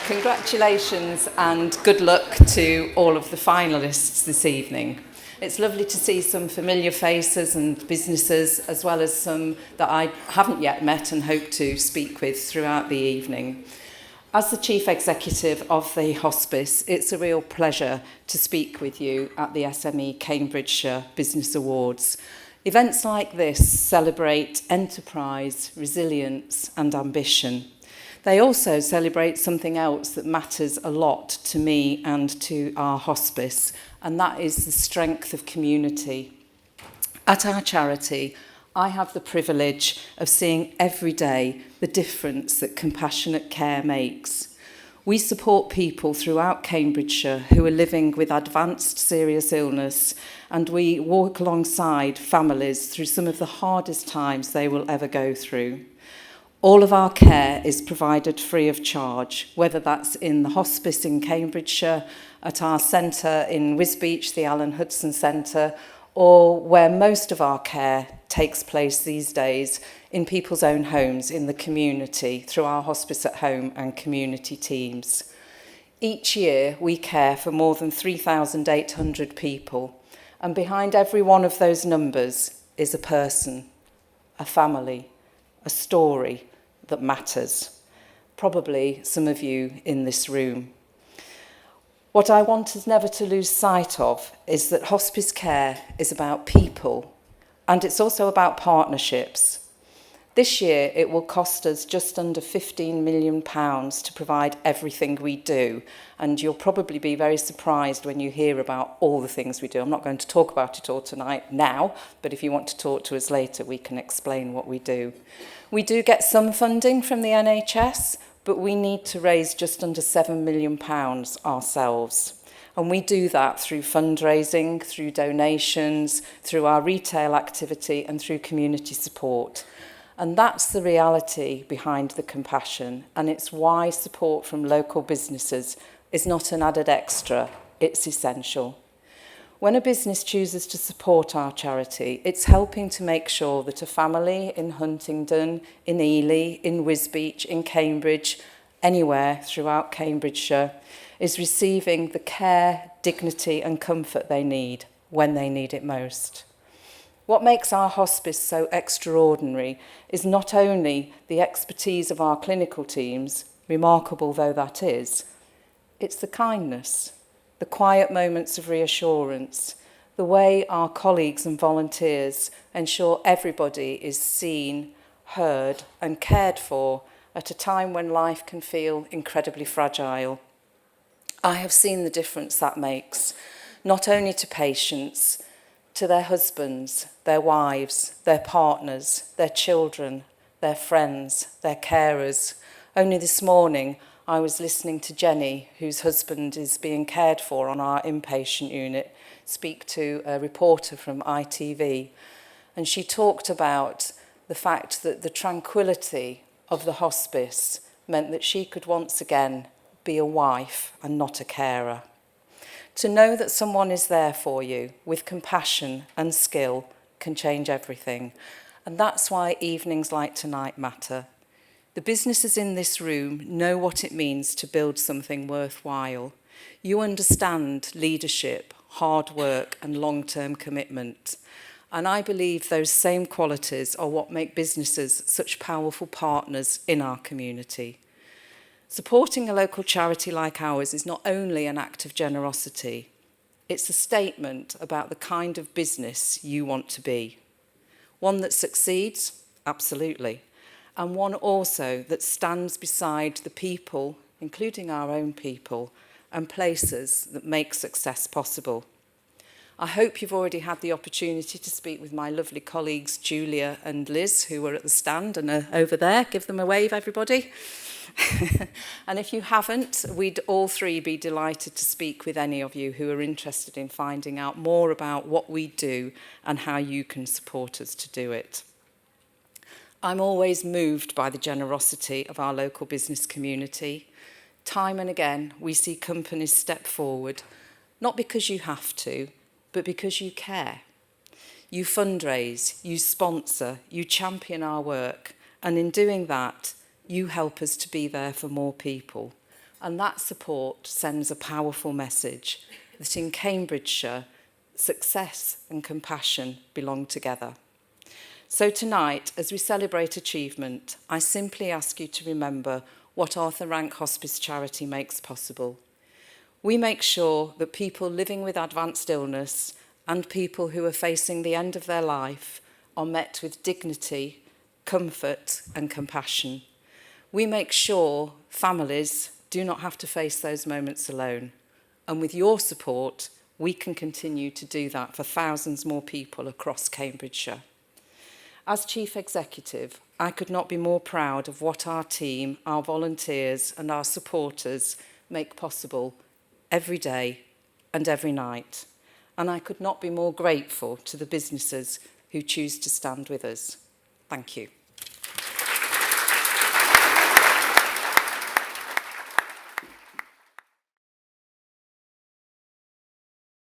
Congratulations and good luck to all of the finalists this evening. It's lovely to see some familiar faces and businesses, as well as some that I haven't yet met and hope to speak with throughout the evening. As the Chief Executive of the Hospice, it's a real pleasure to speak with you at the SME Cambridgeshire Business Awards. Events like this celebrate enterprise, resilience and ambition. They also celebrate something else that matters a lot to me and to our hospice, and that is the strength of community. At our charity, I have the privilege of seeing every day the difference that compassionate care makes. We support people throughout Cambridgeshire who are living with advanced serious illness, and we walk alongside families through some of the hardest times they will ever go through. All of our care is provided free of charge, whether that's in the hospice in Cambridgeshire, at our centre in Wisbech, the Alan Hudson Centre, or where most of our care takes place these days, in people's own homes in the community, through our Hospice at Home and community teams. Each year, we care for more than 3,800 people, and behind every one of those numbers is a person, a family, a story that matters. Probably some of you in this room. What I want us never to lose sight of is that hospice care is about people, and it's also about partnerships. This year, it will cost us just under £15 million to provide everything we do, and you'll probably be very surprised when you hear about all the things we do. I'm not going to talk about it all tonight now, but if you want to talk to us later, we can explain what we do. We do get some funding from the NHS, but we need to raise just under £7 million ourselves. And we do that through fundraising, through donations, through our retail activity and through community support. And that's the reality behind the compassion, and it's why support from local businesses is not an added extra, it's essential. When a business chooses to support our charity, it's helping to make sure that a family in Huntingdon, in Ely, in Wisbech, in Cambridge, anywhere throughout Cambridgeshire, is receiving the care, dignity and comfort they need when they need it most. What makes our hospice so extraordinary is not only the expertise of our clinical teams, remarkable though that is, it's the kindness, the quiet moments of reassurance, the way our colleagues and volunteers ensure everybody is seen, heard and cared for at a time when life can feel incredibly fragile. I have seen the difference that makes, not only to patients, to their husbands, their wives, their partners, their children, their friends, their carers. Only this morning, I was listening to Jenny, whose husband is being cared for on our inpatient unit, speak to a reporter from ITV. And she talked about the fact that the tranquility of the hospice meant that she could once again be a wife and not a carer. To know that someone is there for you with compassion and skill can change everything. And that's why evenings like tonight matter. The businesses in this room know what it means to build something worthwhile. You understand leadership, hard work and long-term commitment. And I believe those same qualities are what make businesses such powerful partners in our community. Supporting a local charity like ours is not only an act of generosity, it's a statement about the kind of business you want to be. One that succeeds, absolutely, and one also that stands beside the people, including our own people, and places that make success possible. I hope you've already had the opportunity to speak with my lovely colleagues Julia and Liz, who are at the stand and are over there. Give them a wave, everybody. And if you haven't, we'd all three be delighted to speak with any of you who are interested in finding out more about what we do and how you can support us to do it. I'm always moved by the generosity of our local business community. Time and again, we see companies step forward, not because you have to, but because you care. You fundraise, you sponsor, you champion our work, and in doing that, you help us to be there for more people. And that support sends a powerful message that in Cambridgeshire, success and compassion belong together. So tonight, as we celebrate achievement, I simply ask you to remember what Arthur Rank Hospice Charity makes possible. We make sure that people living with advanced illness and people who are facing the end of their life are met with dignity, comfort and compassion. We make sure families do not have to face those moments alone. And with your support, we can continue to do that for thousands more people across Cambridgeshire. As Chief Executive, I could not be more proud of what our team, our volunteers and our supporters make possible every day and every night. And I could not be more grateful to the businesses who choose to stand with us. Thank you.